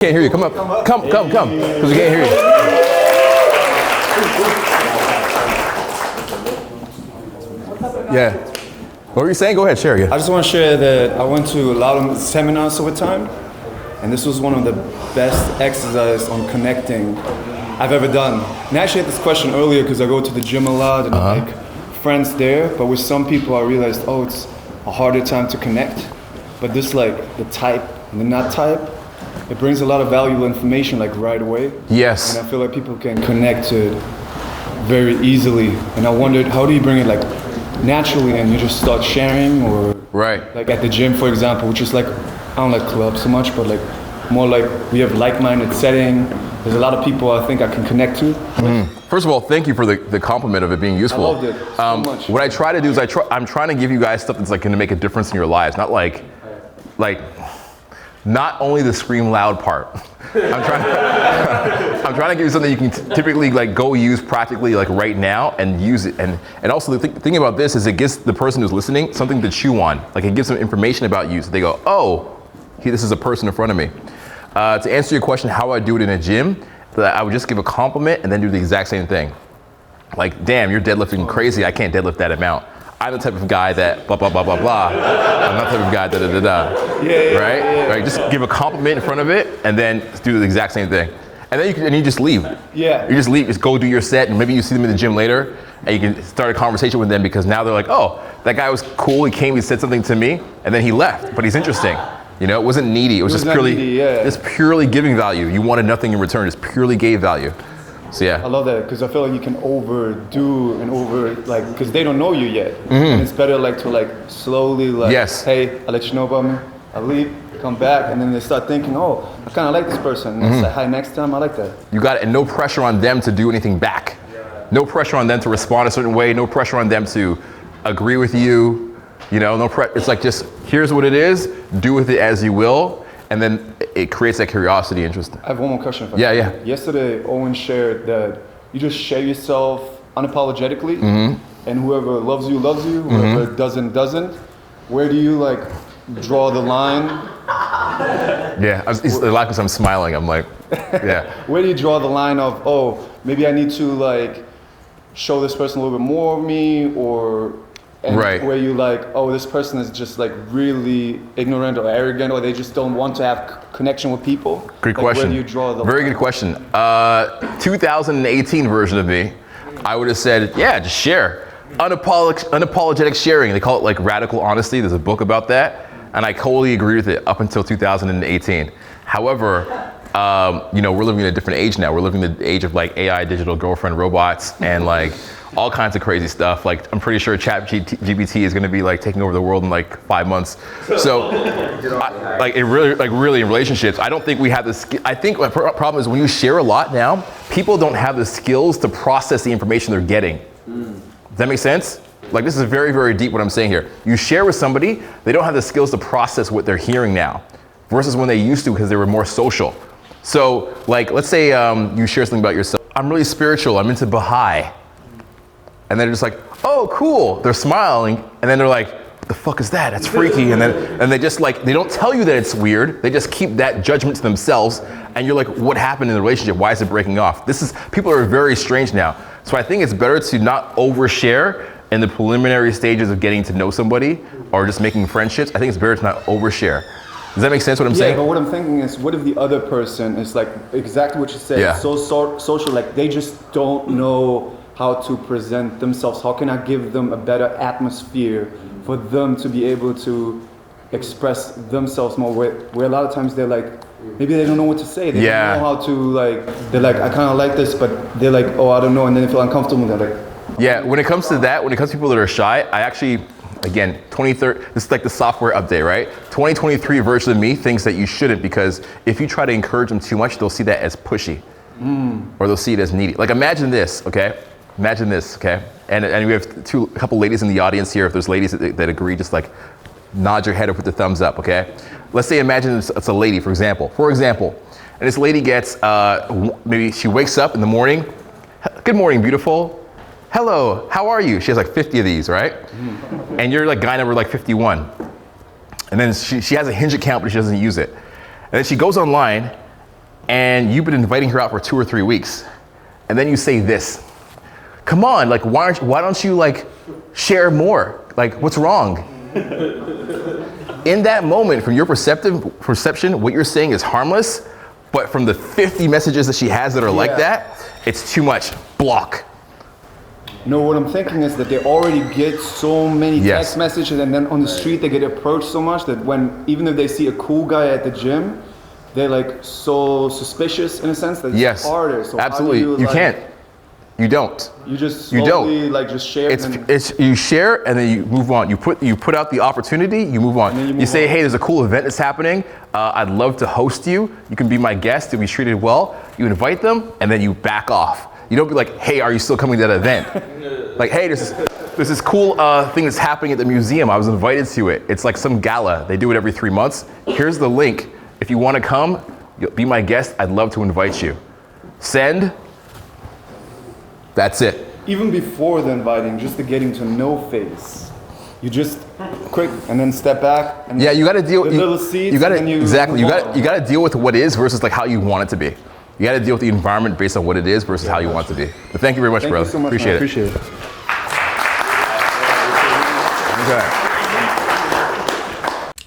Can't hear you. Come up. Come. Because we can't hear you. Yeah. What were you saying? Go ahead, share again. I just want to share that I went to a lot of seminars over time, and this was one of the best exercises on connecting I've ever done. And I actually had this question earlier because I go to the gym a lot and I make friends there, but with some people I realized, it's a harder time to connect. But this, like, the type and the not type, it brings a lot of valuable information, like, right away. Yes. And I feel like people can connect to it very easily. And I wondered, how do you bring it, like, naturally, and you just start sharing, or right, like at the gym, for example, which is like, I don't like clubs so much, but like more like we have like-minded setting. There's a lot of people I think I can connect to. First of all, thank you for the compliment of it being useful. I loved it so much. What I try to do is I'm trying to give you guys stuff that's like going to make a difference in your lives, not like not only the scream loud part. I'm trying to give you something you can typically like go use practically like right now and use it. And also the thing about this is it gives the person who's listening something to chew on. Like it gives them information about you. So they go, this is a person in front of me. To answer your question, how I do it in a gym, I would just give a compliment and then do the exact same thing. Like, damn, you're deadlifting crazy. I can't deadlift that amount. I'm the type of guy that blah, blah, blah, blah, blah. I'm not the type of guy right? Just give a compliment in front of it and then do the exact same thing. And then you just leave. Yeah. You just leave, just go do your set, and maybe you see them in the gym later and you can start a conversation with them because now they're like, that guy was cool, he came, he said something to me, and then he left, but he's interesting. You know, it wasn't needy, it was just purely giving value. You wanted nothing in return, just purely gave value. So yeah. I love that because I feel like you can overdo and because they don't know you yet. And it's better to slowly hey, I'll let you know about me. I'll leave, come back, and then they start thinking, I kind of like this person. And say hi next time, I like that. You got it, and no pressure on them to do anything back. No pressure on them to respond a certain way, no pressure on them to agree with you. You know, it's like just, here's what it is, do with it as you will. And then it creates that curiosity, interest. I have one more question for you. Yeah. Yesterday, Owen shared that you just share yourself unapologetically, and whoever loves you, whoever doesn't. Where do you draw the line? Yeah, I'm smiling. I'm like, yeah. Where do you draw the line of, maybe I need to show this person a little bit more of me, where you this person is just really ignorant or arrogant, or they just don't want to have connection with people? Good question. Where do you draw the Very line? good question. 2018 version of me, I would have said, just share. Unapologetic sharing. They call it radical honesty. There's a book about that. And I totally agree with it up until 2018. However, we're living in a different age now. We're living in the age of AI, digital girlfriend robots, and all kinds of crazy stuff. I'm pretty sure ChatGPT is going to be taking over the world in 5 months. So, really in relationships, I don't think we have the skill. I think the problem is when you share a lot now, people don't have the skills to process the information they're getting. Does that make sense? This is very, very deep what I'm saying here. You share with somebody, they don't have the skills to process what they're hearing now, versus when they used to because they were more social. So, let's say you share something about yourself. I'm really spiritual, I'm into Baha'i. And they're just oh, cool. They're smiling, and then they're like, what the fuck is that? That's freaky. And they just they don't tell you that it's weird. They just keep that judgment to themselves. And you're like, what happened in the relationship? Why is it breaking off? People are very strange now. So I think it's better to not overshare in the preliminary stages of getting to know somebody or just making friendships. I think it's better to not overshare. Does that make sense what I'm saying? Yeah, but what I'm thinking is, what if the other person is exactly what you said, so social, they just don't know how to present themselves? How can I give them a better atmosphere for them to be able to express themselves more? Where a lot of times they're maybe they don't know what to say. They don't know how to they're I kind of like this, but they're I don't know, and then they feel uncomfortable. They're yeah, when it comes to that, when it comes to people that are shy, I actually, again, 2030, this is the software update, right? 2023 version of me thinks that you shouldn't, because if you try to encourage them too much, they'll see that as pushy, or they'll see it as needy. Imagine this, okay? Imagine this, okay? And we have a couple ladies in the audience here. If there's ladies that agree, just nod your head or put the thumbs up, okay? Let's say imagine it's a lady, for example. And this lady gets, maybe she wakes up in the morning, good morning, beautiful. Hello, how are you? She has 50 of these, right? And you're guy number 51. And then she has a Hinge account, but she doesn't use it. And then she goes online and you've been inviting her out for 2 or 3 weeks, and then you say this, come on, like why don't you like share more? Like what's wrong? In that moment, from your perception, what you're saying is harmless, but from the 50 messages that she has that are like that, it's too much. Block. No, what I'm thinking is that they already get so many text messages, and then on the street they get approached so much that even if they see a cool guy at the gym, they're like so suspicious in a sense that it's harder. So absolutely, you can't. You don't. You just slowly just share. It's you share and then you move on. You put out the opportunity. You move on. You say, hey, there's a cool event that's happening. I'd love to host you. You can be my guest. You'll be treated well. You invite them and then you back off. You don't be like, hey, are you still coming to that event? Like, hey, there's this cool thing that's happening at the museum. I was invited to it. It's like some gala. They do it every 3 months. Here's the link. If you want to come, be my guest. I'd love to invite you. Send. That's it. Even before the inviting, just the getting to know phase. You just quick and then step back. And you got to deal with little seeds. You got to deal with what is versus like how you want it to be. You got to deal with the environment based on what it is versus how you want it to be. But thank you very much, brother. Thank you so much, Appreciate it. Okay.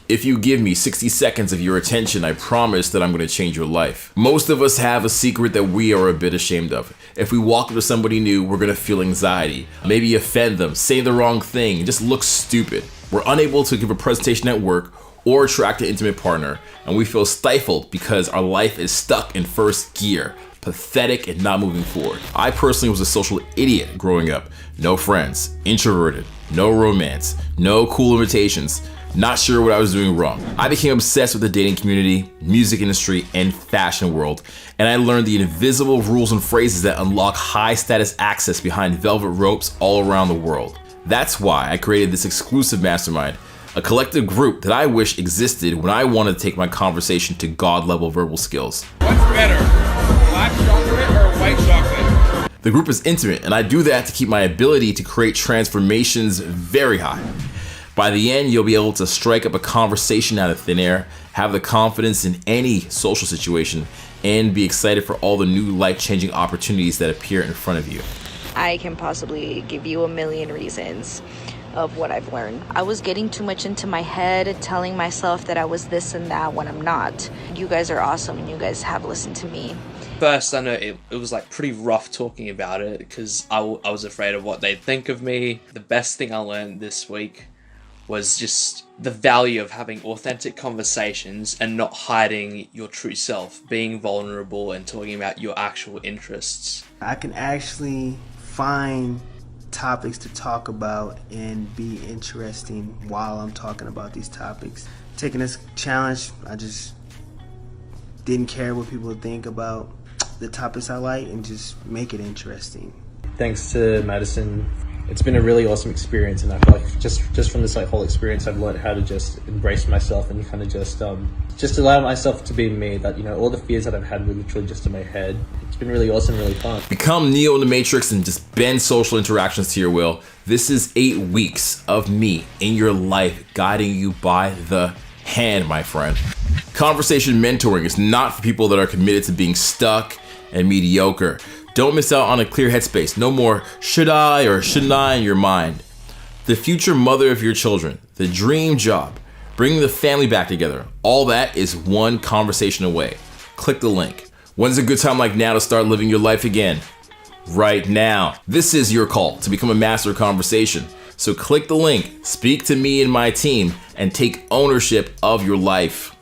If you give me 60 seconds of your attention, I promise that I'm going to change your life. Most of us have a secret that we are a bit ashamed of. If we walk up to somebody new, we're going to feel anxiety, maybe offend them, say the wrong thing, just look stupid. We're unable to give a presentation at work or attract an intimate partner, and we feel stifled because our life is stuck in first gear, pathetic and not moving forward. I personally was a social idiot growing up. No friends, introverted, no romance, no cool invitations, not sure what I was doing wrong. I became obsessed with the dating community, music industry, and fashion world, and I learned the invisible rules and phrases that unlock high status access behind velvet ropes all around the world. That's why I created this exclusive mastermind, a collective group that I wish existed when I wanted to take my conversation to God-level verbal skills. What's better, black chocolate or white chocolate? The group is intimate, and I do that to keep my ability to create transformations very high. By the end, you'll be able to strike up a conversation out of thin air, have the confidence in any social situation, and be excited for all the new life-changing opportunities that appear in front of you. I can possibly give you a million reasons of what I've learned. I was getting too much into my head, telling myself that I was this and that when I'm not. You guys are awesome and you guys have listened to me. First, I know it was like pretty rough talking about it because I was afraid of what they'd think of me. The best thing I learned this week was just the value of having authentic conversations and not hiding your true self, being vulnerable and talking about your actual interests. I can actually find topics to talk about and be interesting while I'm talking about these topics. Taking this challenge, I just didn't care what people think about the topics I like and just make it interesting. Thanks to Madison, it's been a really awesome experience, and I feel like just from this whole experience, I've learned how to just embrace myself and kind of just allow myself to be me. That all the fears that I've had were literally just in my head. It's been really awesome, really fun. Become Neo in the Matrix and just bend social interactions to your will. This is 8 weeks of me in your life, guiding you by the hand, my friend. Conversation mentoring is not for people that are committed to being stuck and mediocre. Don't miss out on a clear headspace. No more should I or shouldn't I in your mind. The future mother of your children, the dream job, bringing the family back together. All that is one conversation away. Click the link. When's a good time like now to start living your life again? Right now. This is your call to become a master of conversation. So click the link, speak to me and my team, and take ownership of your life.